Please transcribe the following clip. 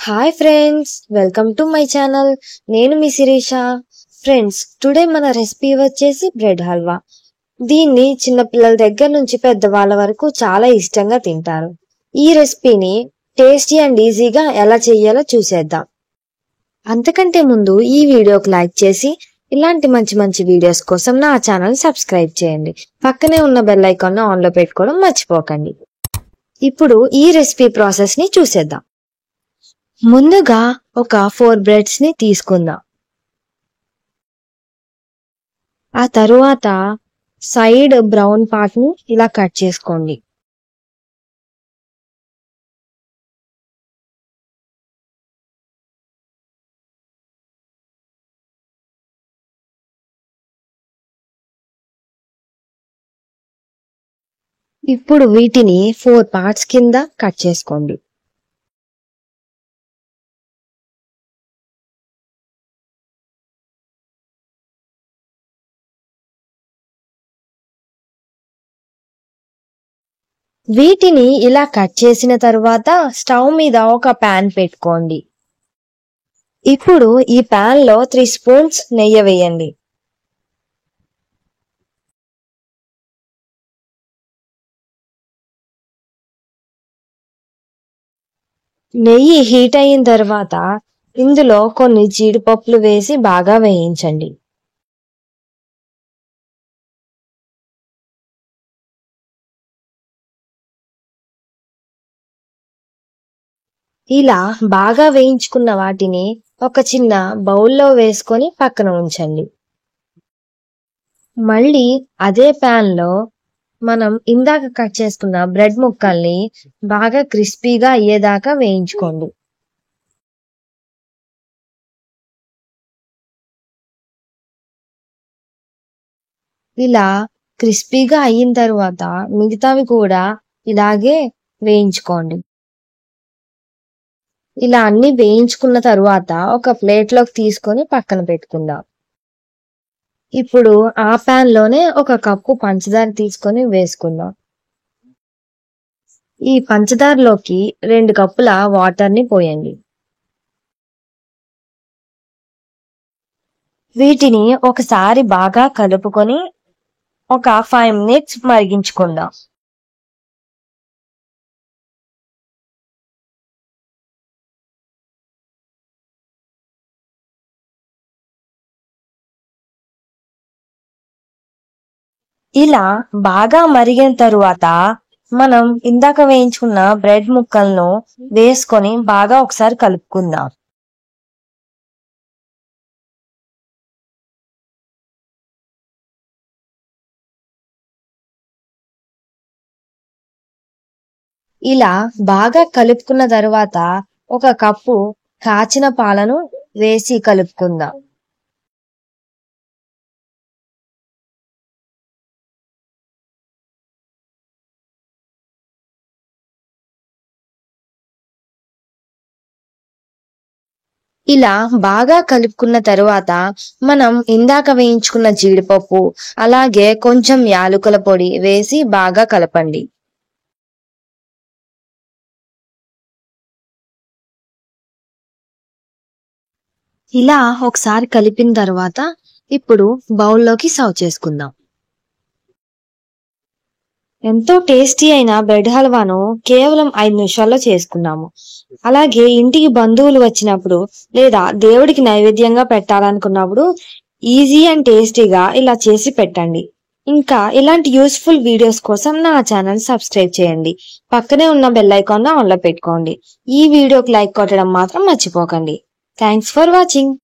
Hi friends, welcome to my channel. నేను మీ Sirisha. Friends, today మన recipe వచ్చేసి బ్రెడ్ హల్వా. దీన్ని చిన్నపిల్లల దగ్గర నుంచి పెద్దవాళ్ళ వరకు చాలా ఇష్టంగా తింటారు. ఈ రెసిపీని టేస్టీ అండ్ ఈజీగా ఎలా చేయాలో చూసేద్దాం. అంతకంటే ముందు ఈ వీడియోకి లైక్ చేసి ఇలాంటి మంచి మంచి వీడియోస్ కోసం నా ఛానల్ సబ్స్క్రైబ్ చేయండి. పక్కనే ఉన్న బెల్ ఐకాన్ ఆన్ లో పెట్టుకోవడం మర్చిపోకండి. ఇప్పుడు ఈ రెసిపీ ప్రాసెస్ ని చూసేద్దాం. ముందుగా ఒక 4 బ్రెడ్స్ ని తీసుకుందాం. ఆ తరువాత సైడ్ బ్రౌన్ పార్ట్ ని ఇలా కట్ చేసుకోండి. ఇప్పుడు వీటిని 4 పార్ట్స్ కింద కట్ చేసుకోండి. వీటిని ఇలా కట్ చేసిన తరువాత స్టవ్ మీద ఒక ప్యాన్ పెట్టుకోండి. ఇప్పుడు ఈ ప్యాన్ లో 3 స్పూన్స్ నెయ్యి వేయండి. నెయ్యి హీట్ అయిన తర్వాత ఇందులో కొన్ని జీడిపప్పులు వేసి బాగా వేయించండి. ఇలా బాగా వేయించుకున్న వాటిని ఒక చిన్న బౌల్లో వేసుకొని పక్కన ఉంచండి. మళ్ళీ అదే ప్యాన్ లో మనం ఇందాక కట్ చేసుకున్న బ్రెడ్ ముక్కల్ని బాగా క్రిస్పీగా అయ్యేదాకా వేయించుకోండి. ఇలా క్రిస్పీగా అయిన తర్వాత మిగతావి కూడా ఇలాగే వేయించుకోండి. ఇలా అన్ని వేయించుకున్న తరువాత ఒక ప్లేట్లోకి తీసుకొని పక్కన పెట్టుకుందాం. ఇప్పుడు ఆ ప్యాన్ లోనే ఒక కప్పు పంచదార తీసుకొని వేసుకుందాం. ఈ పంచదారలోకి 2 కప్పుల వాటర్ ని పోయండి. వీటిని ఒకసారి బాగా కలుపుకొని ఒక 5 మినిట్స్ మరిగించుకుందాం. ఇలా బాగా మరిగిన తరువాత మనం ఇందాక వేయించుకున్న బ్రెడ్ ముక్కలను వేసుకొని బాగా ఒకసారి కలుపుకుందాం. ఇలా బాగా కలుపుకున్న తరువాత ఒక కప్పు కాచిన పాలను వేసి కలుపుకుందాం. ఇలా బాగా కలుపుకున్న తరువాత మనం ఇందాక వేయించుకున్న జీడిపప్పు అలాగే కొంచెం యాలకుల పొడి వేసి బాగా కలపండి. ఇలా ఒకసారి కలిపిన తర్వాత ఇప్పుడు బౌల్లోకి సర్వ్ చేసుకుందాం. ఎంతో టేస్టీ అయిన బ్రెడ్ హల్వాను కేవలం 5 నిమిషాల్లో చేసుకున్నాము. అలాగే ఇంటికి బంధువులు వచ్చినప్పుడు లేదా దేవుడికి నైవేద్యంగా పెట్టాలనుకున్నప్పుడు ఈజీ అండ్ టేస్టీగా ఇలా చేసి పెట్టండి. ఇంకా ఇలాంటి యూస్ఫుల్ వీడియోస్ కోసం నా ఛానల్ సబ్స్క్రైబ్ చేయండి. పక్కనే ఉన్న బెల్ ఐకాన్ ఆన్ లో పెట్టుకోండి. ఈ వీడియోకి లైక్ కొట్టడం మాత్రం మర్చిపోకండి. Thanks for watching.